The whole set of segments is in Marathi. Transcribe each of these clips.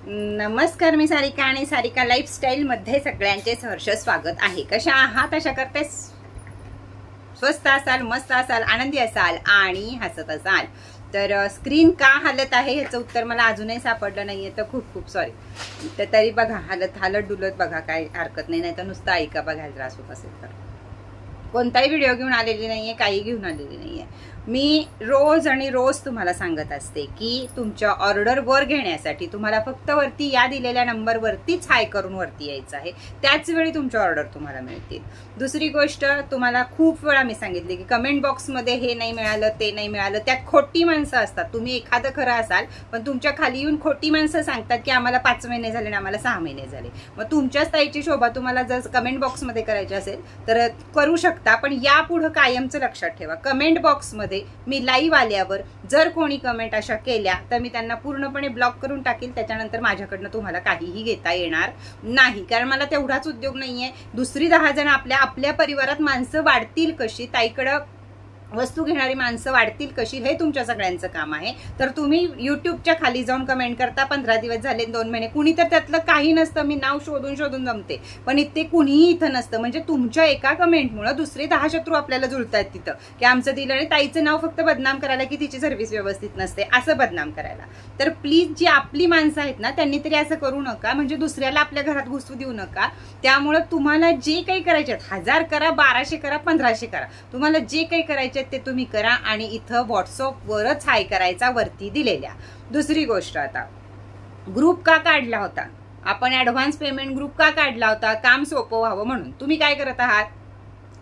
नमस्कार, मी सारिका आणि सारिका लाईफस्टाईल मध्ये सगळ्यांचे सहर्ष स्वागत आहे। कशा आहात? आशा करते स्वस्त असाल, मस्त असाल, आनंदी असाल आणि हसत असाल। तर स्क्रीन का हलत आहे याचं उत्तर मला अजूनही सापडलं नाहीये, तर खूप खूप सॉरी। तर तरी बघा, हालत डुलत बघा, काय हरकत नाही, नाही तर नुसतं ऐका बघायला त्रास होत असेल तर। कोणताही व्हिडिओ घेऊन आलेली नाहीये, काही घेऊन आलेली नाहीये। मी रोज आणि रोज तुम्हाला सांगत असते की तुमच्या ऑर्डर वर घेण्यासाठी तुम्हाला फक्त वरती या दिलेल्या नंबर वरतीच हाय करून वरती यायचं आहे, त्याच वेळी तुमचे ऑर्डर तुम्हाला मिळतील। दुसरी गोष्ट, तुम्हाला खूप वेळा मी सांगितले की कमेंट बॉक्स मध्ये हे नाही मिळालं, ते नाही मिळालं, त्यात खोटी माणसं असतात। तुम्ही एखादं खरं असाल, पण तुमच्या खाली येऊन खोटी माणसं सांगतात की आम्हाला 5 महिने झाले आणि आम्हाला 6 महिने झाले। मग तुमच्याच ताईची शोभा तुम्हाला जर कमेंट बॉक्स मध्ये करायची असेल तर करू शकता, पण यापुढे कायमचं लक्षात ठेवा, कमेंट बॉक्स मध्ये मी लाईव्ह आल्यावर जर कोणी कमेंट अशा केल्या तर मी त्यांना पूर्णपणे ब्लॉक करून टाकील। त्याच्यानंतर माझ्याकडनं तुम्हाला काहीही घेता येणार नाही, कारण मला तेवढाच उद्योग नाहीये। दुसरी 10 जण आपल्या परिवारात माणसं वाढतील कशी, ताईकडे वस्तू घेणारी माणसं वाढतील कशी, हे तुमच्या सगळ्यांचं काम आहे। तर तुम्ही युट्यूबच्या खाली जाऊन कमेंट करता 15 दिवस झाले, 2 महिने, कुणी तर त्यातलं काही नसतं, मी नाव शोधून जमते, पण इथे कुणीही इथं नसतं। म्हणजे तुमच्या एका कमेंटमुळे दुसरे 10 शत्रू आपल्याला जुळतात तिथं, की आमचं दिलं आणि ताईचं नाव फक्त बदनाम करायला की तिची सर्व्हिस व्यवस्थित नसते असं बदनाम करायला। तर प्लीज जी आपली माणसं आहेत ना, त्यांनी तरी असं करू नका, म्हणजे दुसऱ्याला आपल्या घरात घुसू देऊ नका। त्यामुळे तुम्हाला जे काही करायचे, 1000 करा, 1200 करा, 1500 करा, तुम्हाला जे काही करायचे ते तुम्ही करा आणि इथं व्हॉट्सअप वरच हाय करायचा वरती दिलेल्या। दुसरी गोष्ट, आता ग्रुप का काढला होता आपण, ऍडव्हान्स पेमेंट ग्रुप का काढला होता? काम सोपं व्हावं म्हणून। तुम्ही काय करत आहात?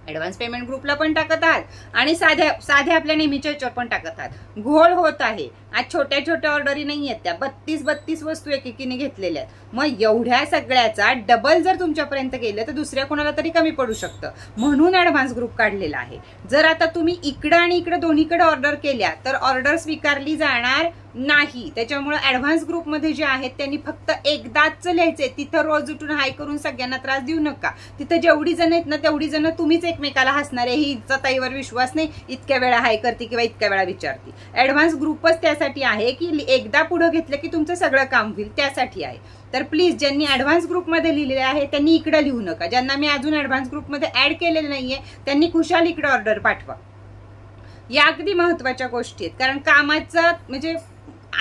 ऍडव्हान्स पेमेंट ग्रुपला पण टाकत आहात आणि साध्या आपल्या नेहमीच्या याच्यावर पण टाकत आहात। घोळ होत आहे। आज छोट्या ऑर्डरी नाही आहेत, त्या 32 वस्तू एकेकीने घेतलेल्या आहेत। मग एवढ्या सगळ्याचा डबल जर तुमच्यापर्यंत गेलं तर दुसऱ्या कोणाला तरी कमी पडू शकतं, म्हणून ऍडव्हान्स ग्रुप काढलेला आहे। जर आता तुम्ही इकडं आणि इकडं दोन्हीकडे ऑर्डर केल्या तर ऑर्डर स्वीकारली जाणार नाही। त्याच्यामुळे ऍडव्हान्स ग्रुप मध्ये जे आहेत त्यांनी फक्त एकदाच लिहायचे, तिथं रोज उठून हाय करून सगळ्यांना त्रास देऊ नका। तिथं जेवढी जण आहेत ना तेवढी जण तुम्हीच एकमेकाला हसणारे, ही हिचा ताईवर विश्वास नाही, इतक्या वेळा हाय करते किंवा इतक्या वेळा विचारते। ऍडव्हान्स ग्रुपच त्यासाठी आहे की एकदा पुढे घेतलं की तुमचं सगळं काम होईल, त्यासाठी आहे। तर प्लीज ज्यांनी ऍडव्हान्स ग्रुप मध्ये लिहिलेले आहे त्यांनी इकडे लिहू नका, ज्यांना मी अजून ऍडव्हान्स ग्रुप मध्ये ऍड केलेलं नाहीये त्यांनी खुशाल इकडे ऑर्डर पाठवा। या अगदी महत्वाच्या गोष्टी आहेत, कारण कामाचं म्हणजे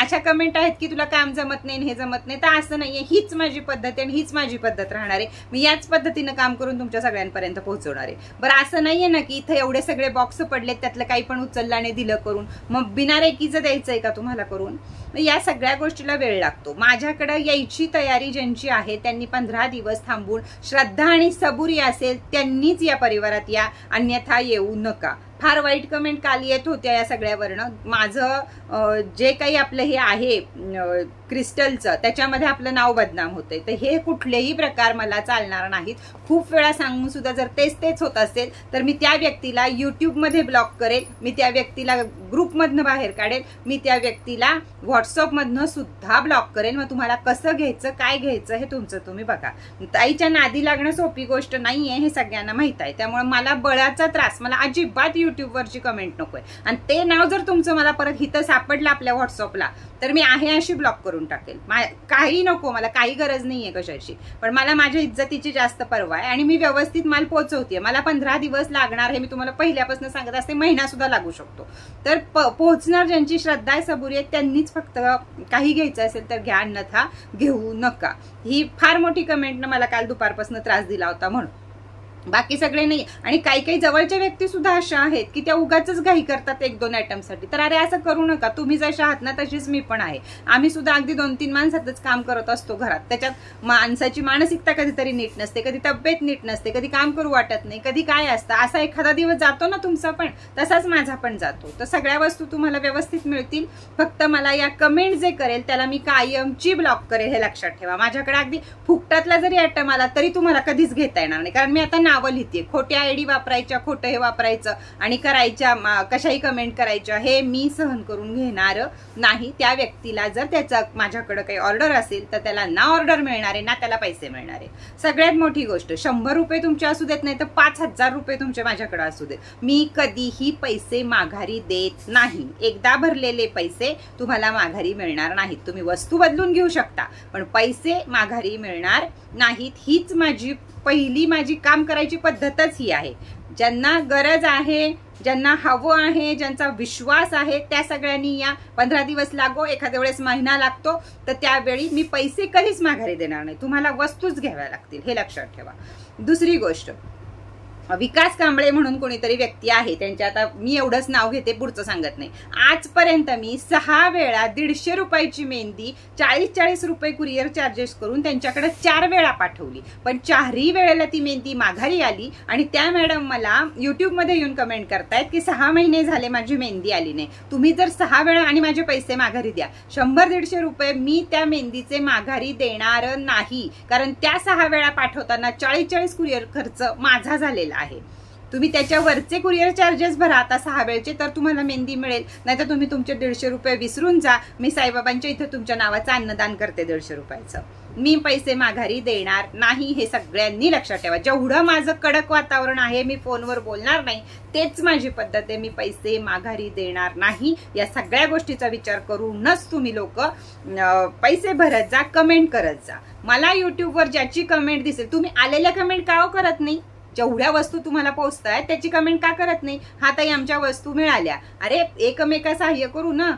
अशा कमेंट आहेत की तुला काम जमत नाही, हे जमत नाही, तर असं नाहीये। हीच माझी पद्धत आहे आणि हीच माझी पद्धत राहणार आहे। मी याच पद्धतीनं काम करून तुमच्या सगळ्यांपर्यंत पोहोचवणार आहे। बरं, असं नाहीये ना की इथं एवढे सगळे बॉक्स पडलेत त्यातलं काही पण उचललं आणि दिलं करून, मग बिना रेकीचं द्यायचंय का तुम्हाला करून? या सगळ्या गोष्टीला वेळ लागतो। माझ्याकडे यायची तयारी ज्यांची आहे त्यांनी 15 दिवस थांबून, श्रद्धा आणि सबुरी असेल त्यांनीच या परिवारात या, अन्यथा येऊ नका। फार वाईट कमेंट काल येत होत्या या सगळ्यावरनं। माझं जे काही आपलं हे आहे क्रिस्टलचं, त्याच्यामध्ये आपलं नाव बदनाम होतंय, तर हे कुठलेही प्रकार मला चालणार नाहीत। खूप वेळा सांगून सुद्धा जर तेच होत असेल तर मी त्या व्यक्तीला युट्यूबमध्ये ब्लॉक करेल, मी त्या व्यक्तीला ग्रुपमधनं बाहेर काढेल, मी त्या व्यक्तीला व्हॉट्सअपमधनं सुद्धा ब्लॉक करेल। मग तुम्हाला कसं घ्यायचं, काय घ्यायचं हे तुमचं तुम्ही बघा। ताईच्या नादी लागणं सोपी गोष्ट नाहीये, हे सगळ्यांना माहित आहे। त्यामुळे मला बळाचा त्रास, मला अजिबात युट्यूबवरची कमेंट नकोय, आणि ते नाव जर तुमचं मला परत हिथं सापडलं आपल्या व्हॉट्सअपला तर मी आहे अशी ब्लॉक करून टाकेल। काही नको, मला काही गरज नाहीये कशाची, पण मला माझ्या इज्जतीची जास्त पर्वा आहे आणि मी व्यवस्थित माल पोहोचवतेय। मला 15 दिवस लागणार हे मी तुम्हाला पहिल्यापासून सांगत असते, महिना सुद्धा लागू शकतो। तर पोहोचणार ज्यांची श्रद्धा आहे, सबुरी आहे, त्यांनीच फक्त काही घ्यायचं असेल तर घ्या, अन्यथा घेऊ नका। ही फार मोठी कमेंटनं मला काल दुपारपासून त्रास दिला होता म्हणून, बाकी सगळे नाही। आणि काही जवळच्या व्यक्ती सुद्धा अशा आहेत की त्या उगाचच घाई करतात 1-2 आयटमसाठी, तर अरे असं करू नका। तुम्ही जशा आहात ना तशीच मी पण आहे। आम्ही सुद्धा अगदी 2-3 माणसातच काम करत असतो घरात, त्याच्यात माणसाची मानसिकता कधीतरी नीट नसते, कधी तब्येत नीट नसते, कधी काम करू वाटत नाही, कधी काय असतं, असा एखादा दिवस जातो ना तुमचा पण, तसाच माझा पण जातो। तर सगळ्या वस्तू तुम्हाला व्यवस्थित मिळतील, फक्त मला या कमेंट जे करेल त्याला मी कायमची ब्लॉक करेल, हे लक्षात ठेवा। माझ्याकडे अगदी फुकटातला जरी आयटम आला तरी तुम्हाला कधीच घेता येणार नाही, कारण मी आता नावं लिहिते, खोट्या आयडी वापरायच्या, खोटं हे वापरायचं आणि करायच्या कशाही कमेंट करायच्या, हे मी सहन करून घेणार नाही. त्या व्यक्तीला जर त्याचा माझ्याकडे काही ऑर्डर असेल तर त्याला ना ऑर्डर मिळणार आहे ना त्याला पैसे मिळणार आहे. सगळ्यात मोठी गोष्ट, 100 रुपये तुमचे असू देत नाही तर 5000 रुपये तुमचे माझ्याकडे असू देत, मी कधीही पैसे माघारी देत नाही. एकदा भरलेले पैसे तुम्हाला माघारी मिळणार नाहीत. तुम्ही वस्तू बदलून घेऊ शकता पण पैसे माघारी मिळणार नाहीत. हीच माझी काम करायची पद्धतच ही आहे. ज्यांना गरज आहे, ज्यांना हवं आहे, ज्यांचा विश्वास आहे त्या सगळ्यांनी या. 15 दिवस लागो, एखाद्या वेळेस महिना लागतो, तर त्यावेळी मी पैसे कधीच माघारी देणार नाही. तुम्हाला वस्तूच घ्याव्या लागतील, हे लक्षात ठेवा. दुसरी गोष्ट, विकास कांबळे म्हणून कोणीतरी व्यक्ती आहे, त्यांच्या आता मी एवढंच नाव घेते, पुढचं सांगत नाही. आजपर्यंत मी 6 वेळा 150 रुपयाची मेहंदी 40-40 रुपये कुरिअर चार्जेस करून त्यांच्याकडे 4 वेळा पाठवली, पण 4ही वेळेला ती मेहंदी माघारी आली. आणि त्या मॅडम मला युट्यूबमध्ये येऊन कमेंट करतायत की 6 महिने झाले माझी मेहंदी आली नाही. तुम्ही जर 6 वेळा आणि माझे पैसे माघारी द्या, 100-150 रुपये मी त्या मेहंदीचे माघारी देणार नाही, कारण त्या 6 वेळा पाठवताना 40-40 कुरिअर खर्च माझा झालेला आहे. तुम्ही त्याच्यावरचे कुरिअर चार्जेस भरा आता 6 वेळचे, तर तुम्हाला मेहंदी मिळेल. नाहीतर तुम्ही तुमचे 150 रुपये विसरून जा. मी साईबाबांच्या इथे तुमच्या नावाचं अन्नदान करते 150 रुपयाचं. मी पैसे माघारी देणार नाही, हे सगळ्यांनी लक्षात ठेवा. जेवढं माझं कडक वातावरण आहे, मी फोनवर बोलणार नाही, तेच माझी पद्धत आहे. मी पैसे माघारी देणार नाही. या सगळ्या गोष्टीचा विचार करूनच तुम्ही लोक पैसे भरत जा, कमेंट करत जा. मला युट्यूबवर ज्याची कमेंट दिसेल, तुम्ही आलेल्या कमेंट का करत नाही? जेवढ्या वस्तू तुम्हाला पोहोचतायत त्याची कमेंट का करत नाही? हा ताई आमच्या वस्तू मिळाल्या, अरे एकमेका सहाय्य करू ना.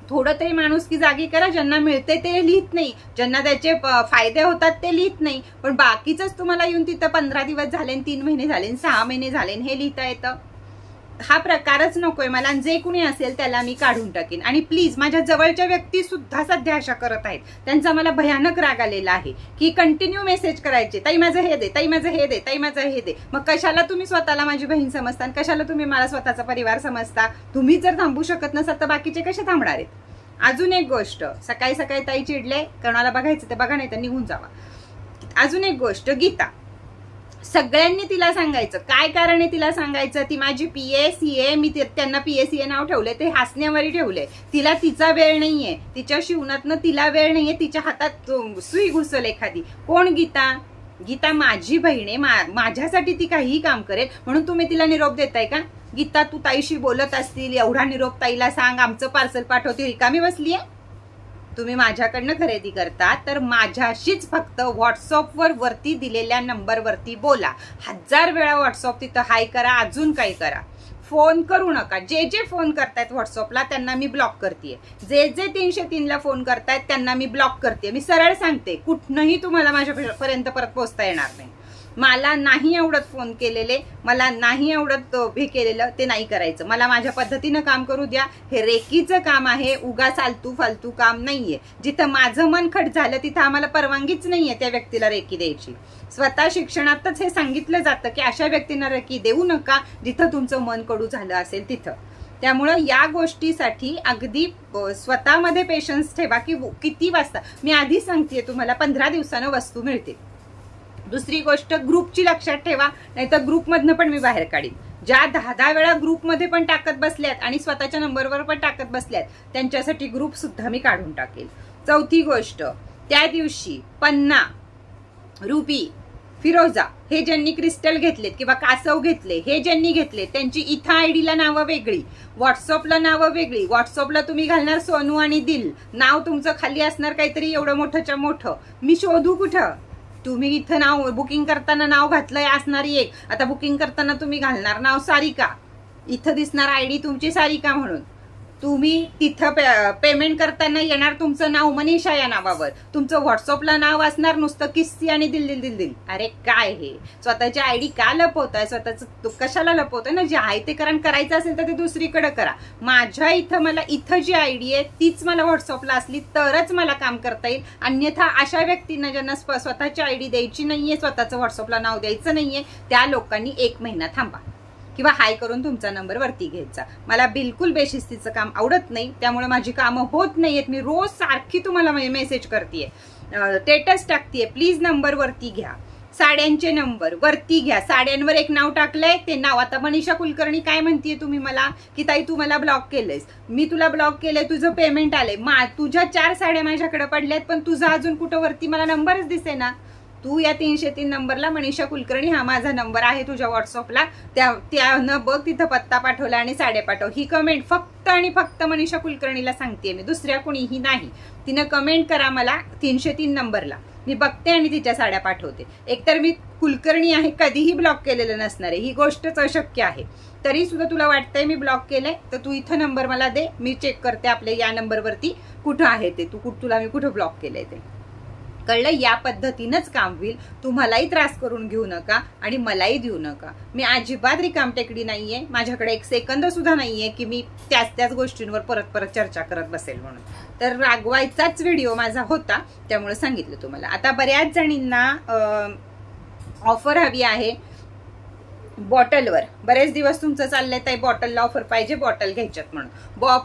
थोडं तरी माणूस की जागी करा. ज्यांना मिळते ते लिहित नाही, ज्यांना त्याचे फायदे होतात ते लिहित नाही, पण बाकीचंच तुम्हाला येऊन तिथं 15 दिवस झाले, 3 महिने झाले, 6 महिने झाले हे लिहिता येतं. हा प्रकारच नकोय मला. जे कुणी असेल त्याला मी काढून टाकेन. आणि प्लीज, माझ्या जवळच्या व्यक्ती सुद्धा सध्या अशा करत आहेत, त्यांचा मला भयानक राग आलेला आहे की कंटिन्यू मेसेज करायचे, ताई माझं हे दे, ताई माझं हे दे, ताई माझं हे दे. मग कशाला तुम्ही स्वतःला माझी बहीण समजता, कशाला तुम्ही मला स्वतःचा परिवार समजता? तुम्ही जर थांबू शकत नसाल तर बाकीचे कसे थांबणार आहेत? अजून एक गोष्ट, सकाळी सकाळी ताई चिडले, कोणाला बघायचं ते बघा, नाही तर निघून जावा. अजून एक गोष्ट, गीता, सगळ्यांनी तिला सांगायचं. काय कारण आहे तिला सांगायचं? ती माझी PA-CA, मी त्यांना PA-CA नाव ठेवले, ते हसण्यावरी ठेवले. तिला तिचा वेळ नाहीये, तिच्या शिवणातनं तिला वेळ नाहीये, तिच्या हातात सुई घुसल एखादी. कोण? गीता. गीता माझी बहीण आहे, माझ्यासाठी ती काहीही काम करेल, म्हणून तुम्ही तिला निरोप देताय का? गीता, तू ताईशी बोलत असतील, एवढा निरोप ताईला सांग, आमचं पार्सल पाठवते, रिकामी बसलीये? तुम्ही माझ्याकडनं खरेदी करता तर माझ्याशीच फक्त व्हॉट्सअपवर वरती दिलेल्या नंबरवरती बोला. 1000 वेळा व्हॉट्सअप तिथं हाय करा, अजून काही करा, फोन करू नका. जे फोन करतायत व्हॉट्सअपला त्यांना मी ब्लॉक करतेय. जे 303ला फोन करतायत त्यांना मी ब्लॉक करते. मी सरळ सांगते, कुठनंही तुम्हाला माझ्यापर्यंत परत पोहोचता येणार नाही. मला नाही आवडत फोन केलेले, मला नाही आवडत हे केलेलं, ते नाही करायचं. मला माझ्या पद्धतीनं काम करू द्या. हे रेकीचं काम आहे, उगाच आलतू फालतू काम नाहीये. जिथं माझं मन खट झालं तिथं आम्हाला परवानगीच नाहीये त्या व्यक्तीला रेकी द्यायची. स्वतः शिक्षणातच हे सांगितलं जातं की अशा व्यक्तींना रेकी देऊ नका जिथं तुमचं मन कडू झालं असेल तिथं. त्यामुळं या गोष्टीसाठी अगदी स्वतःमध्ये पेशन्स ठेवा की किती वाजता. मी आधी सांगतेय तुम्हाला 15 दिवसानं वस्तू मिळते. दुसरी गोष्ट, ग्रुपची लक्षात ठेवा, नाहीतर ग्रुपमधनं पण मी बाहेर काढीन. ज्या 10 वेळा ग्रुपमध्ये पण टाकत बसल्यात आणि स्वतःच्या नंबरवर पण टाकत बसल्यात त्यांच्यासाठी ग्रुप सुद्धा मी काढून टाकेल. चौथी गोष्ट, त्या दिवशी पन्ना, रुबी, फिरोजा हे ज्यांनी क्रिस्टल घेतलेत किंवा कासव घेतले, हे ज्यांनी घेतले त्यांची इथं आयडीला नावं वेगळी, व्हॉट्सअपला नावं वेगळी. व्हॉट्सअपला तुम्ही घालणार सोनू आणि दिल, नाव तुमचं खाली असणार काहीतरी एवढं मोठंच्या मोठं. मी शोधू कुठं? तुम्ही इथं नाव बुकिंग करताना नाव घातलंय असणारी एक, आता बुकिंग करताना तुम्ही घालणार नाव सारिका, इथं दिसणार आयडी तुमची सारिका म्हणून. तुम्ही तिथं पेमेंट करताना येणार तुमचं नाव मनीषा या नावावर, तुमचं व्हॉट्सअपला नाव असणार नुसतं किस्सी आणि दिल दिल दिल दिल. अरे काय हे, स्वतःची आयडी का लपवताय? स्वतःच कशाला लपवताय ना? जे आहे ते करायचं असेल तर ते दुसरीकडे करा. माझ्या इथं मला इथं जी आयडी आहे तीच मला व्हॉट्सअपला असली तरच मला काम करता येईल. अन्यथा अशा व्यक्तींना ज्यांना स्वतःची आयडी द्यायची नाहीये, स्वतःचं व्हॉट्सअपला नाव द्यायचं नाहीये, त्या लोकांनी 1 महिना थांबा किंवा हाय करून तुमचा नंबर वरती घ्यायचा. मला बिलकुल बेशिस्तीचं काम आवडत नाही, त्यामुळे माझी कामं होत नाहीयेत. मी रोज सारखी तुम्हाला मेसेज करतेय, स्टेटस टाकतेय, प्लीज नंबर वरती घ्या. साड्यांचे नंबर वरती घ्या, साड्यांवर एक नाव टाकलंय ते नाव. आता मनीषा कुलकर्णी काय म्हणतीये तुम्ही मला की ताई तू मला ब्लॉक केलंयस, मी तुला ब्लॉक केलंय, तुझं पेमेंट आलंय, तुझ्या 4 साड्या माझ्याकडे पडल्यात पण तुझा अजून कुठं वरती मला नंबरच दिसेना. तू या 303 नंबरला मनीषा कुलकर्णी हा माझा नंबर आहे तुझ्या व्हॉट्सअपला, त्यानं बघ तिथं पत्ता पाठवला आणि साड्या पाठव. ही कमेंट फक्त आणि फक्त मनीषा कुलकर्णीला सांगतेय मी, दुसऱ्या कुणीही नाही. तिनं कमेंट करा मला 303 नंबरला, मी बघते आणि तिच्या साड्या पाठवते. एकतर मी कुलकर्णी आहे, कधीही ब्लॉक केलेलं नसणार आहे, ही गोष्टच अशक्य आहे. तरी सुद्धा तुला वाटतंय मी ब्लॉक केलंय तर तू इथं नंबर मला दे, मी चेक करते आपल्या या नंबरवरती कुठं आहे ते, तुला मी कुठं ब्लॉक केलंय ते. कळलं? या पद्धतीनंच काम होईल. तुम्हालाही त्रास करून घेऊ नका आणि मलाही देऊ नका. मी अजिबात रिकामटेकडी नाहीये, माझ्याकडे 1 सेकंद सुद्धा नाहीये की मी त्याच गोष्टींवर परत परत चर्चा करत बसेल म्हणून. तर रागवायचाच व्हिडिओ माझा होता, त्यामुळे सांगितलं तुम्हाला. आता बऱ्याच जणींना ऑफर हवी आहे बॉटलवर. बरेच दिवस तुमचं चाललंय ताई बॉटलला ऑफर पाहिजे, बॉटल घ्यायच्यात म्हणून.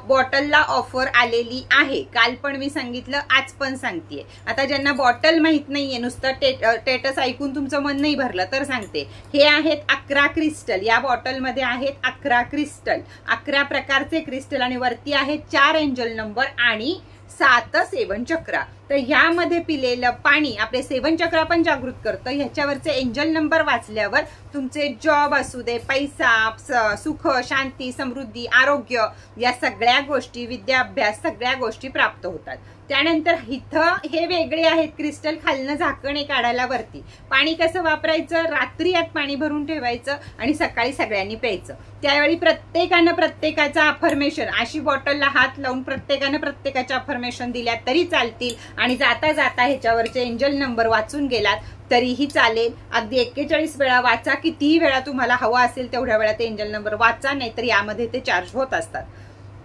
बॉटलला ऑफर आलेली आहे. काल पण मी सांगितलं, आज पण सांगतेय. आता ज्यांना बॉटल माहित नाहीये, नुसतं स्टेटस ऐकून तुमचं मन नाही भरलं तर सांगते. हे आहेत 11 क्रिस्टल. या बॉटलमध्ये आहेत 11 क्रिस्टल, 11 प्रकारचे क्रिस्टल आणि वरती आहेत 4 एंजल नंबर आणि 7 सेवन चक्रा. तर ह्यामध्ये पिलेलं पाणी आपले सेवन चक्रा पण जागृत करतं. ह्याच्यावरचे एंजल नंबर वाचल्यावर तुमचे जॉब असू दे, पैसा, सुख, शांती, समृद्धी, आरोग्य या सगळ्या गोष्टी, विद्याभ्यास सगळ्या गोष्टी प्राप्त होतात. त्यानंतर इथं हे वेगळे आहेत क्रिस्टल. खालनं झाकण काढायला वरती. पाणी कसं वापरायचं? रात्री यात पाणी भरून ठेवायचं आणि सकाळी सगळ्यांनी प्यायचं. त्यावेळी प्रत्येकानं प्रत्येकाचं अफर्मेशन, अशी बॉटलला हात लावून प्रत्येकानं प्रत्येकाच्या अफर्मेशन दिल्या तरी चालतील आणि जाता जाता ह्याच्यावरचे एंजल नंबर वाचून गेलात तरीही चालेल. अगदी 41 वेळा वाचा, कितीही वेळा तुम्हाला हवा असेल तेवढ्या वेळा ते एंजल नंबर वाचा, नाहीतर यामध्ये ते चार्ज होत असतात.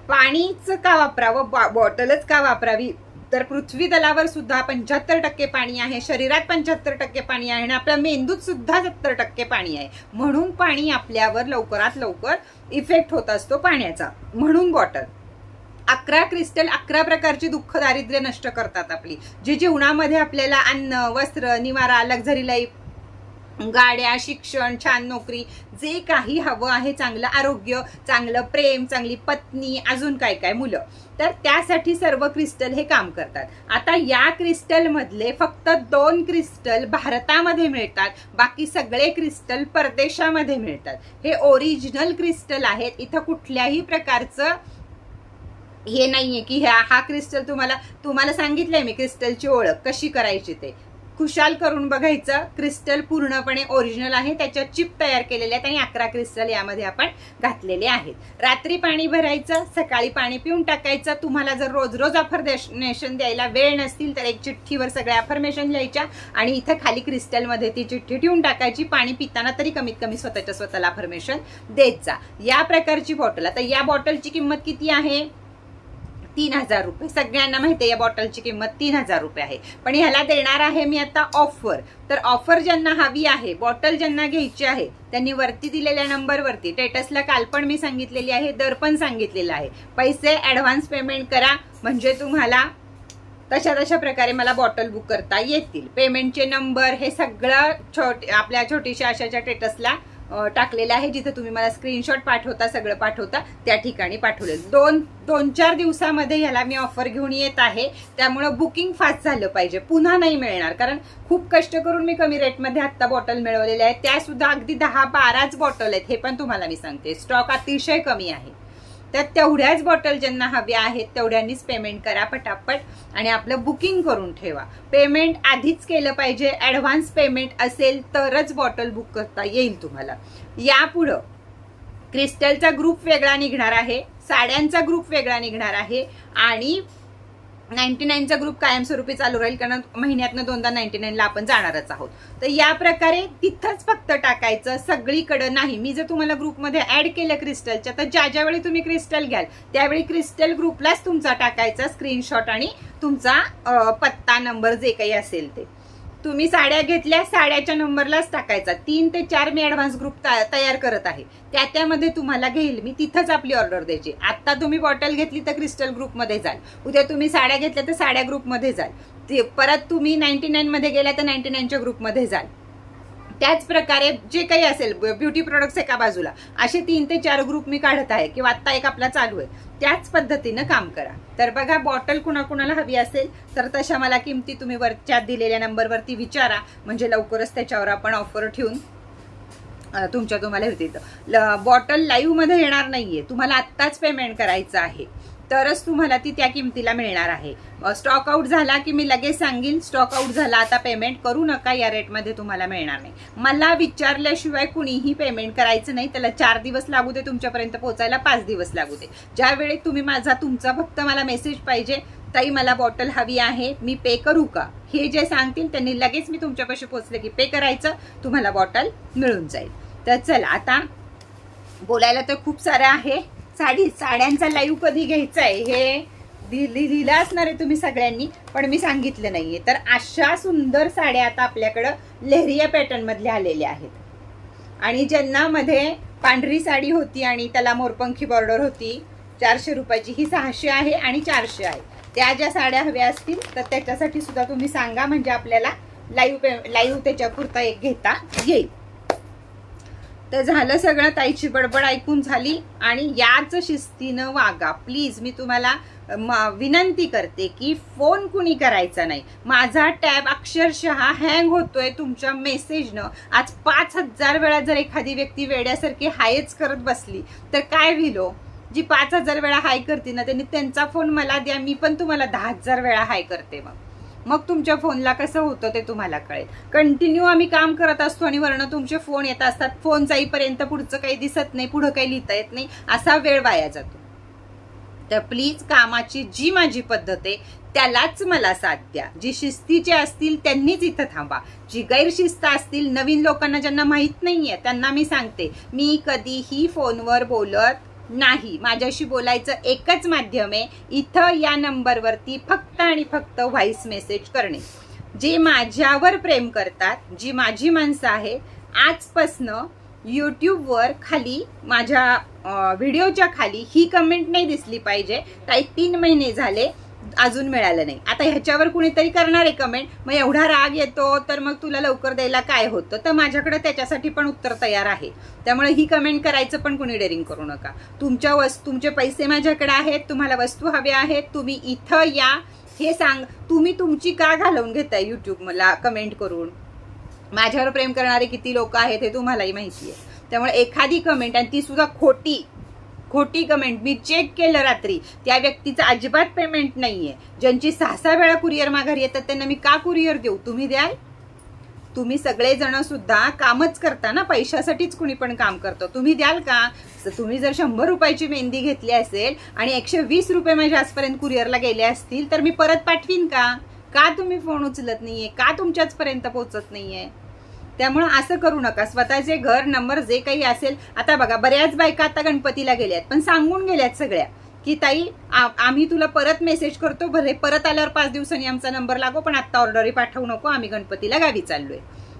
पाणीच का वापरावं, बॉटलच का वापरावी? तर पृथ्वी तलावर सुद्धा 75% पाणी आहे, शरीरात 75% पाणी आहे आणि आपल्या मेंदूत सुद्धा 70% पाणी आहे. म्हणून पाणी आपल्यावर लवकरात लवकर इफेक्ट होत असतो पाण्याचा. म्हणून बॉटल. 11 क्रिस्टल 11 प्रकारची दुःख दारिद्र्य नष्ट करतात आपली. जे जीवनामध्ये आपल्याला अन्न, वस्त्र, निवारा, लक्झरी लाईफ, गाड्या, शिक्षण, छान नोकरी, जे काही हवं आहे, चांगलं आरोग्य, चांगलं प्रेम, चांगली पत्नी, अजून काय काय, मुलं, तर त्यासाठी सर्व क्रिस्टल हे काम करतात. आता या क्रिस्टल मधले फक्त 2 क्रिस्टल भारतामध्ये मिळतात, बाकी सगळे क्रिस्टल परदेशामध्ये मिळतात. हे ओरिजिनल क्रिस्टल आहेत. इथं कुठल्याही प्रकारचं हे नाहीये की हा क्रिस्टल तुम्हाला सांगितलंय मी क्रिस्टलची ओळख कशी करायची ते. खुशाल करून बघायचं. क्रिस्टल पूर्णपणे ओरिजिनल आहे, त्याच्या चिप तयार केलेल्या आहेत आणि 11 क्रिस्टल यामध्ये आपण घातलेले आहेत. रात्री पाणी भरायचं, सकाळी पाणी पिऊन टाकायचं. तुम्हाला जर रोज रोज अफर्मेशन द्यायला वेळ नसतील तर एक चिठ्ठीवर सगळ्या अफर्मेशन लिहायच्या आणि इथं खाली क्रिस्टलमध्ये ती चिठ्ठी ठेवून टाकायची. पाणी पिताना तरी कमीत कमी स्वतःला अफर्मेशन देत जा. या प्रकारची बॉटल. आता या बॉटलची किंमत किती आहे? 3000 रुपये. सगळ्यांना माहिती आहे या बॉटलची किंमत 3000 रुपये आहे. पण ह्याला देणार आहे मी आता ऑफर. तर ऑफर ज्यांना हवी आहे, बॉटल ज्यांना घ्यायची आहे, त्यांनी वरती दिलेल्या नंबरवरती, स्टेटसला काल पण मी सांगितलेली आहे, दर पण सांगितलेला आहे, पैसे ऍडव्हान्स पेमेंट करा म्हणजे तुम्हाला तशा प्रकारे मला बॉटल बुक करता येतील. पेमेंटचे नंबर हे सगळं आपल्या छोटीशा आशाच्या स्टेटसला टाकलेलं आहे, जिथे तुम्ही मला स्क्रीनशॉट पाठवता, सगळं पाठवता, त्या ठिकाणी पाठवलेलं. 2-4 दिवसामध्ये ह्याला मी ऑफर घेऊन येत आहे. त्यामुळे बुकिंग फास्ट झालं पाहिजे, पुन्हा नाही मिळणार. कारण खूप कष्ट करून मी कमी रेटमध्ये आत्ता बॉटल मिळवलेल्या आहेत, त्या सुद्धा अगदी 10-12च बॉटल आहेत. हे पण तुम्हाला मी सांगते, स्टॉक अतिशय कमी आहे. तर तेवढ्याच बॉटल ज्यांना हव्या आहेत तेवढ्यांनीच पेमेंट करा पटापट आणि आपलं बुकिंग करून ठेवा. पेमेंट आधीच केलं पाहिजे. ऍडव्हान्स पेमेंट असेल तरच बॉटल बुक करता येईल तुम्हाला. यापुढं क्रिस्टलचा ग्रुप वेगळा निघणार आहे, साड्यांचा ग्रुप वेगळा निघणार आहे आणि 99चा ग्रुप कायमस्वरूपी चालू राहील, कारण महिन्यातनं 2दा 99ला आपण जाणारच आहोत. तर या प्रकारे तिथंच फक्त टाकायचं, सगळीकडे नाही. मी जर तुम्हाला ग्रुपमध्ये ऍड केलं क्रिस्टलच्या, तर ज्या वेळी तुम्ही क्रिस्टल घ्याल त्यावेळी क्रिस्टल ग्रुपलाच तुमचा टाकायचा स्क्रीनशॉट आणि तुमचा पत्ता, नंबर जे काही असेल ते. तुम्ही साड्या घेतल्या, साड्याच्या नंबरलाच टाकायचा. 3 ते 4 मी ऍडव्हान्स ग्रुप तयार करत आहे, त्यामध्ये तुम्हाला घेईल मी, तिथंच आपली ऑर्डर द्यायची. आता तुम्ही बॉटल घेतली तर क्रिस्टल ग्रुपमध्ये जाल, उद्या तुम्ही साड्या घेतल्या तर साड्या ग्रुपमध्ये जाल, परत तुम्ही 99 मध्ये गेला तर 99च्या ग्रुपमध्ये जाल. त्याच प्रकारे जे काही असेल ब्युटी प्रोडक्ट्स एका बाजूला, असे 3 ते 4 ग्रुप मी काढत आहे किंवा आता एक आपला चालू आहे, त्याच पद्धतीनं काम करा. तर बघा, बॉटल कुणाकुणाला हवी असेल तर तशा मला किमती तुम्ही वरच्या दिलेल्या नंबरवरती विचारा, म्हणजे लवकरच त्याच्यावर आपण ऑफर ठेवून तुम्हाला होते. बॉटल लाईव्ह मध्ये येणार नाहीये, तुम्हाला आत्ताच पेमेंट करायचं आहे, तरच तुम्हाला ती त्या किमतीला मिळणार आहे. स्टॉक आउट झाला की मी लगेच सांगेन स्टॉक आउट झाला, आता पेमेंट करू नका, या रेटमध्ये तुम्हाला मिळणार नाही. मला विचारल्याशिवाय कुणीही पेमेंट करायचं नाही. त्याला 4 दिवस लागू दे तुमच्यापर्यंत पोहोचायला, 5 दिवस लागू दे. ज्यावेळी तुम्ही तुमचा फक्त मला मेसेज पाहिजे, ताई मला बॉटल हवी आहे, मी पे करू का, हे जे सांगतील त्यांनी लगेच मी तुमच्यापाशी पोहोचले की पे करायचं, तुम्हाला बॉटल मिळून जाईल. तर चला, आता बोलायला तर खूप सारं आहे. साड्यांचा लाईव्ह कधी घ्यायचा आहे हे लिहिलं असणार आहे तुम्ही सगळ्यांनी, पण मी सांगितलं नाहीये. तर अशा सुंदर साड्या आता आपल्याकडं लेहरिया पॅटर्न मधल्या आलेल्या आहेत. आणि ज्यांना मध्ये पांढरी साडी होती आणि त्याला मोरपंखी बॉर्डर होती 400 रुपयाची, ही 600 आहे आणि 400 आहे. त्या ज्या साड्या हव्या असतील तर त्याच्यासाठी सुद्धा तुम्ही सांगा, म्हणजे आपल्याला लाईव्ह त्याच्यापुरता एक घेता येईल. तर झालं सगळं, ताईची बडबड ऐकून झाली. आणि याच शिस्तीनं वागा प्लीज. मी तुम्हाला विनंती करते की फोन कुणी करायचा नाही. माझा टॅब अक्षरशः हँग होतोय तुमच्या मेसेजनं. आज 5000 वेळा जर एखादी व्यक्ती वेड्यासारखी हायच करत बसली तर काय होईल? जी 5000 वेळा हाय करते ना, त्यांनी त्यांचा फोन मला द्या, मी पण तुम्हाला 10,000 वेळा हाय करते. मग तुमच्या फोनला कसं होतं ते तुम्हाला कळेल. कंटिन्यू आम्ही काम करत असतो आणि वरनं तुमचे फोन येत असतात. फोन जाईपर्यंत पुढचं काही दिसत नाही, पुढं काही लिहिता येत नाही, असा वेळ वाया जातो. तर प्लीज कामाची जी माझी पद्धत आहे त्यालाच मला साथ द्या. जी शिस्तीचे असतील त्यांनीच इथं थांबा. जी गैरशिस्त असतील, नवीन लोकांना ज्यांना माहित नाहीये त्यांना मी सांगते, मी कधीही फोनवर बोलत नाही. माझ्याशी बोलायचं एकच माध्यम आहे, इथं या नंबरवरती फक्त आणि फक्त व्हॉइस मेसेज करणे. जे माझ्यावर प्रेम करतात, जी माझी माणसं आहेत, आजपासनं यूट्यूबवर खाली माझ्या व्हिडिओच्या खाली ही कमेंट नाही दिसली पाहिजे, काही 3 महिने झाले अजून मिळालं नाही. आता ह्याच्यावर कुणीतरी करणार आहे कमेंट, मग एवढा राग येतो तर मग तुला लवकर द्यायला काय होतं? तर माझ्याकडे त्याच्यासाठी पण उत्तर तयार आहे. त्यामुळे ही कमेंट करायचं पण कुणी डेअरिंग करू नका. तुमचे पैसे माझ्याकडे आहेत, तुम्हाला वस्तू हव्या आहेत, तुम्ही इथं या. हे सांग, तुम्ही तुमची का घालवून घेताय युट्यूब मला कमेंट करून? माझ्यावर प्रेम करणारे किती लोक आहेत हे तुम्हालाही माहिती आहे. त्यामुळे एखादी कमेंट, आणि ती सुद्धा खोटी कमेंट, मी चेक केलं रात्री, त्या व्यक्तीचं अजिबात पेमेंट नाहीये. ज्यांची 6 वेळा कुरिअर माघारी येतात त्यांना मी का कुरिअर देऊ? तुम्ही द्याल? तुम्ही सगळेजण सुद्धा कामच करता ना, पैशासाठीच कुणी पण काम करतो. तुम्ही द्याल का? तुम्ही जर 100 रुपयाची मेहंदी घेतली असेल आणि 120 रुपये माझ्या आजपर्यंत कुरिअरला गेले असतील तर मी परत पाठवीन का? का तुम्ही फोन उचलत नाहीये? का तुमच्याच पर्यंत पोहोचत नाहीये? त्यामुळे असं करू नका. स्वतःचे घर नंबर जे काही असेल, आता बघा बऱ्याच बायका आता गणपतीला गेल्यात पण सांगून गेल्यात सगळ्या की ताई आम्ही तुला परत मेसेज करतो, भले परत आल्यावर 5 दिवसांनी आमचा नंबर लागो, पण आता ऑर्डरी पाठवू नको, आम्ही गणपतीला गावी चाललोय.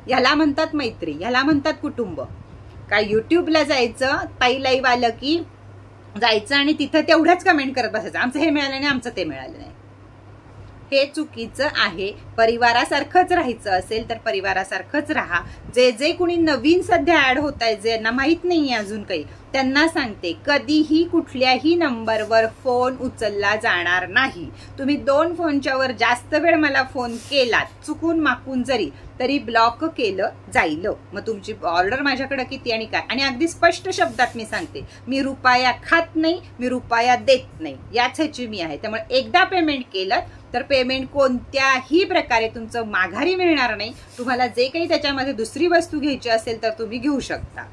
ह्याला म्हणतात मैत्री, ह्याला म्हणतात कुटुंब. काय युट्यूबला जायचं, ताई लाईव्ह आलं की जायचं आणि तिथं तेवढ्याच कमेंट करत बसायचं, आमचं हे मिळालं नाही, आमचं ते मिळालं नाही. हे चुकीचं आहे. परिवारासारखंच राहायचं असेल तर परिवारासारखंच राहा. जे कुणी नवीन सध्या ऍड होत आहे, ज्यांना माहित नाहीये अजून काही, त्यांना सांगते, कधीही कुठल्याही नंबरवर फोन उचलला जाणार नाही. तुम्ही 2 फोनच्या वर जास्त वेळ मला फोन केलात चुकून माकून जरी, तरी ब्लॉक केलं जाईल. मग तुमची ऑर्डर माझ्याकडे किती आणि काय, आणि अगदी स्पष्ट शब्दात मी सांगते, मी रुपया खात नाही, मी रुपया देत नाही, याच ह्याची मी आहे. त्यामुळे एकदा पेमेंट केलं तर पेमेंट कोणत्याही प्रकारे तुमचं माघारी मिळणार नाही. तुम्हाला जे काही त्याच्यामध्ये दुसरी वस्तू घ्यायची असेल तर तुम्ही घेऊ शकता.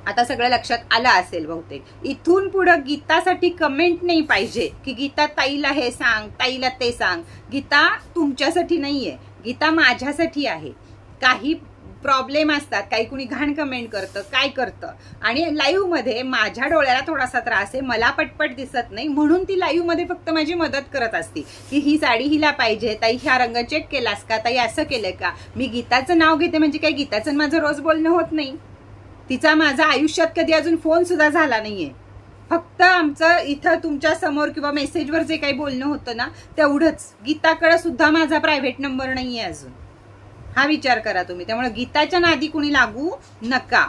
आता सगळं लक्षात आलं असेल बहुतेक. इथून पुढं गीतासाठी कमेंट नाही पाहिजे की गीता ताईला हे सांग, ताईला ते सांग. गीता तुमच्यासाठी नाहीये, गीता माझ्यासाठी आहे. काही प्रॉब्लेम असतात, काही कुणी घाण कमेंट करतं, काय करतं, आणि लाईव्ह मध्ये माझ्या डोळ्याला थोडासा त्रास आहे, मला पटपट दिसत नाही, म्हणून ती लाईव्ह मध्ये फक्त माझी मदत करत असते की ही साडी हिला पाहिजे, ताई ह्या रंग चेक केलास का, ताई असं केलंय का. मी गीताचं नाव घेते म्हणजे काय गीताचं माझं रोज बोलणं होत नाही. तिचा माझा आयुष्यात कधी अजून फोन सुद्धा झाला नाहीये. फक्त आमचं इथं तुमच्या समोर किंवा मेसेजवर जे काही बोलणं होतं ना तेवढंच. गीताकडे सुद्धा माझा प्रायव्हेट नंबर नाहीये अजून. हा विचार करा तुम्ही. त्यामुळे गीताच्या नादी कुणी लागू नका.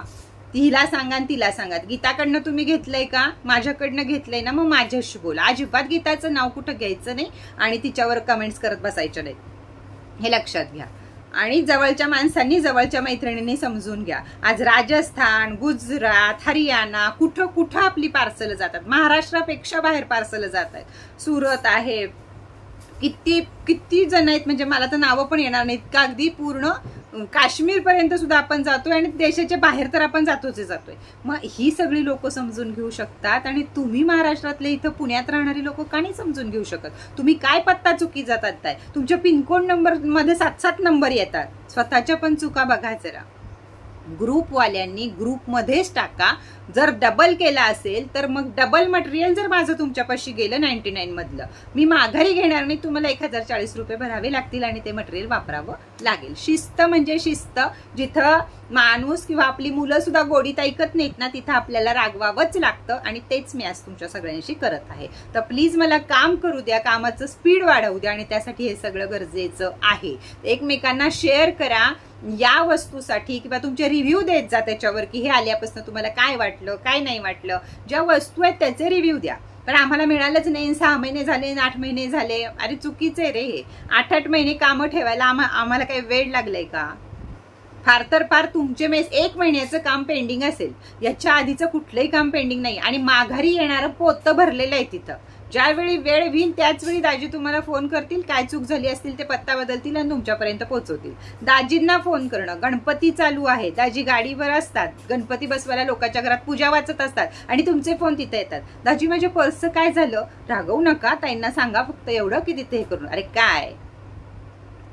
हिला सांगा आणि तिला सांगा. गीताकडनं तुम्ही घेतलंय का, माझ्याकडनं घेतलंय ना, मग माझ्याशी बोला. अजिबात गीताचं नाव कुठं घ्यायचं नाही आणि तिच्यावर कमेंट्स करत बसायचं नाही, हे लक्षात घ्या. आणि जवळच्या माणसांनी, जवळच्या मैत्रिणींनी समजून घ्या. आज राजस्थान, गुजरात, हरियाणा कुठं कुठं आपली पार्सल जातात. महाराष्ट्रापेक्षा बाहेर पार्सल जात आहेत. सुरत आहे, किती किती जण आहेत, म्हणजे मला तर नावं पण येणार नाहीत का. अगदी पूर्ण काश्मीर पर्यंत सुद्धा आपण जातोय आणि देशाच्या बाहेर तर आपण जातोय. मग ही सगळी लोक समजून घेऊ शकतात आणि तुम्ही महाराष्ट्रातले इथं पुण्यात राहणारी लोक का नाही समजून घेऊ शकत. तुम्ही काय पत्ता चुकी जातात. तुमच्या पिनकोड नंबर मध्ये 7-7 नंबर येतात. स्वतःच्या पण चुका बघा जरा. ग्रुपवाल्यांनी ग्रुपमध्येच टाका. जर डबल केला असेल तर मग डबल मटेरियल जर माझं तुमच्यापाशी गेलं 99 मधलं, मी माघारी घेणार नाही. तुम्हाला 1040 रुपये भरावे लागतील आणि ते मटेरियल वापरावं लागेल. शिस्त म्हणजे शिस्त. जिथं माणूस किंवा आपली मुलं सुद्धा गोडीत ऐकत नाहीत ना, तिथं आपल्याला रागवावंच लागतं आणि तेच मी आज तुमच्या सगळ्यांशी करत आहे. तर प्लीज मला काम करू द्या, कामाचं स्पीड वाढवू द्या आणि त्यासाठी हे सगळं गरजेचं आहे. एकमेकांना शेअर करा या वस्तूसाठी किंवा तुमचे रिव्ह्यू देत जा त्याच्यावर की हे आल्यापासून तुम्हाला काय वाटलं, काय नाही वाटलं. ज्या वस्तू आहेत त्याचे रिव्ह्यू द्या. पण आम्हाला मिळालंच नाही, 6 महिने झाले, 8 महिने झाले. अरे चुकीचं आहे रे हे. 8-8 महिने कामं ठेवायला आम्हाला काही वेळ लागलाय का. फार तर फार तुमचे 1 महिन्याचं काम पेंडिंग असेल, याच्या आधीचं कुठलंही काम पेंडिंग नाही. आणि माघारी येणारं पोतं भरलेलं आहे तिथं. ज्यावेळी वेळ होईल त्याच वेळी दाजी तुम्हाला फोन करतील, काय चूक झाली असतील ते पत्ता बदलतील आणि तुमच्यापर्यंत पोहोचवतील. दाजींना फोन करणं. गणपती चालू आहे, दाजी गाडीवर असतात, गणपती बसवायला लोकांच्या घरात पूजा वाचत असतात आणि तुमचे फोन तिथे येतात. दाजी माझ्या पर्सचं काय झालं. रागवू नका, ताईंना सांगा फक्त एवढं की तिथे हे करून. अरे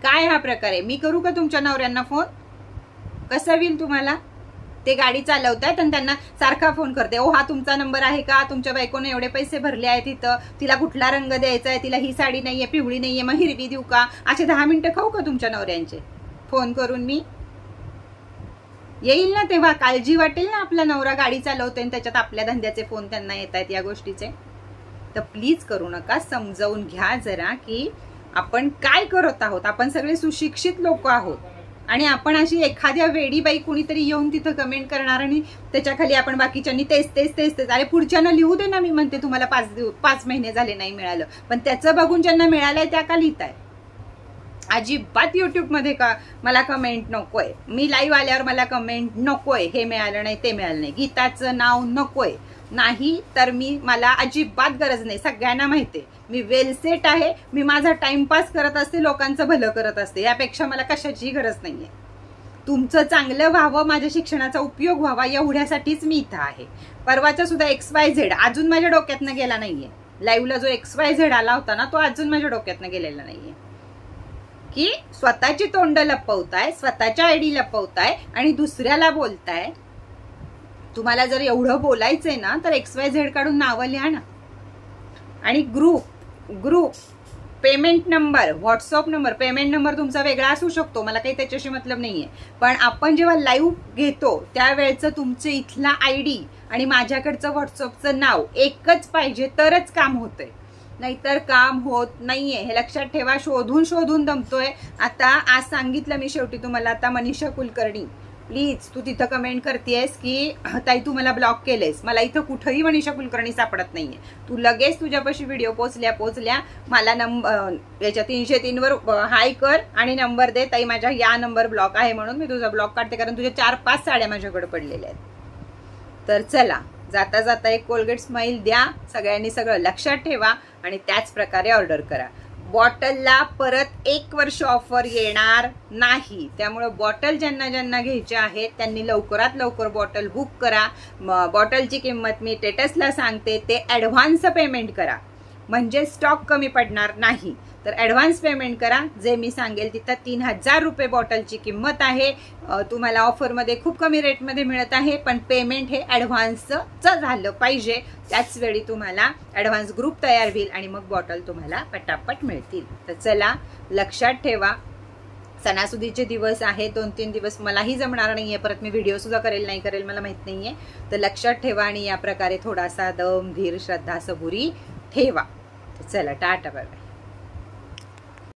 काय हा प्रकार आहे. मी करू का तुमच्या नवऱ्यांना फोन. कसं होईल तुम्हाला. ते गाडी चालवतायत आणि त्यांना सारखा फोन करते. ओ हा तुमचा नंबर आहे का, तुमच्या बायकोने एवढे पैसे भरले आहेत तिथं, तिला कुठला रंग द्यायचा आहे, तिला ही साडी नाहीये, पिवळी नाहीये, मग हिरवी देऊ का. असे 10 मिनिटं खाऊ का तुमच्या नवऱ्यांचे फोन करून. मी येईल ना तेव्हा काळजी वाटेल ना. आपला नवरा गाडी चालवतोय आणि त्याच्यात आपल्या धंद्याचे फोन त्यांना येत आहेत या गोष्टीचे. तर प्लीज करू नका. समजावून घ्या जरा की आपण काय करत आहोत. आपण सगळे सुशिक्षित लोक आहोत आणि आपण अशी एखाद्या वेडी बाई कुणीतरी येऊन तिथं कमेंट करणार आणि त्याच्या खाली आपण बाकीच्यांनी तेच. अरे पुढच्यानं लिहू दे ना. मी म्हणते तुम्हाला 5 महिने झाले नाही मिळालं, पण त्याचं बघून ज्यांना मिळालंय त्या का लिहिताय. अजिबात युट्यूबमध्ये का मला कमेंट नकोय. मी लाईव्ह आल्यावर मला कमेंट नकोय. हे मिळालं नाही, ते मिळालं नाही, गीताचं नाव नकोय. नाही तर मला अजिबात गरज नाही. सगळ्यांना माहितीये मी वेल सेट आहे. मी माझा टाइमपास करत असते, लोकांचं भलं करत असते. यापेक्षा मला कशाची गरज नाहीये. तुमचं चांगलं व्हावं, माझ्या शिक्षणाचा उपयोग व्हावा एवढ्यासाठीच मी इथं आहे. परवाचा सुद्धा XYZ अजून माझ्या डोक्यातनं गेला नाहीये. लाईव्हला जो XYZ आला होता ना, तो अजून माझ्या डोक्यातनं गेलेला नाहीये. की स्वतःची तोंड लपवताय, स्वतःच्या आयडी लपवताय आणि दुसऱ्याला बोलताय. तुम्हाला जर एवढं बोलायचंय ना तर XYZ काढून नावं लिहा ना. आणि group payment number, WhatsApp number, payment number तुमचा वेगळा असू शकतो, मला काही त्याच्याशी मतलब नाहीये. पण आपण जेव्हा लाईव्ह घेतो त्यावेळेचं तुमचं इथला ID आणि माझ्याकडचं व्हॉट्सअपचं नाव एकच पाहिजे तरच काम होतंय, नाहीतर काम होत नाहीये. हे लक्षात ठेवा. शोधून दमतोय. आता आज सांगितलं मी शेवटी तुम्हाला. आता मनीषा कुलकर्णी प्लीज तू तिथं कमेंट करतेस की ताई तू मला ब्लॉक केलेस. मला इथं कुठंही मनीषा कुलकर्णी सापडत नाहीये. तू लगेच तुझ्यापाशी व्हिडिओ पोचल्या मला याच्या 303 वर हाय कर आणि नंबर दे. ताई माझ्या या नंबर ब्लॉक आहे म्हणून मी तुझा ब्लॉक काढते, कारण तुझ्या 4-5 साड्या माझ्याकडे पडलेल्या आहेत. तर चला, जाता जाता एक कोलगेट स्माइल द्या. सगळ्यांनी सगळं लक्षात ठेवा आणि त्याच प्रकारे ऑर्डर करा. बॉटलला परत 1 वर्ष ऑफर येणार नाही. त्यामुळे बॉटल ज्यांना घ्यायच्या आहेत त्यांनी लवकरात लवकर बॉटल बुक करा. बॉटलची किंमत मी स्टेटसला सांगते. ते ऍडव्हान्स पेमेंट करा म्हणजे स्टॉक कमी पडणार नाही. तर ऍडव्हान्स पेमेंट करा. जे मी सांगेल तिथं 3000 रुपये बॉटलची किंमत आहे. तुम्हाला ऑफरमध्ये खूप कमी रेटमध्ये मिळत आहे, पण पेमेंट हे ऍडव्हान्सचं झालं पाहिजे. त्याच वेळी तुम्हाला ऍडव्हान्स ग्रुप तयार होईल आणि मग बॉटल तुम्हाला पटापट मिळतील. तर चला, लक्षात ठेवा. सणासुदीचे दिवस आहे, 2-3 दिवस मलाही जमणार नाहीये. परत मी व्हिडिओ सुद्धा करेल नाही करेल मला माहित नाहीये. तर लक्षात ठेवा आणि या प्रकारे थोडासा दम, धीर, श्रद्धा, सबुरी ठेवा. चला, टाटा बाय.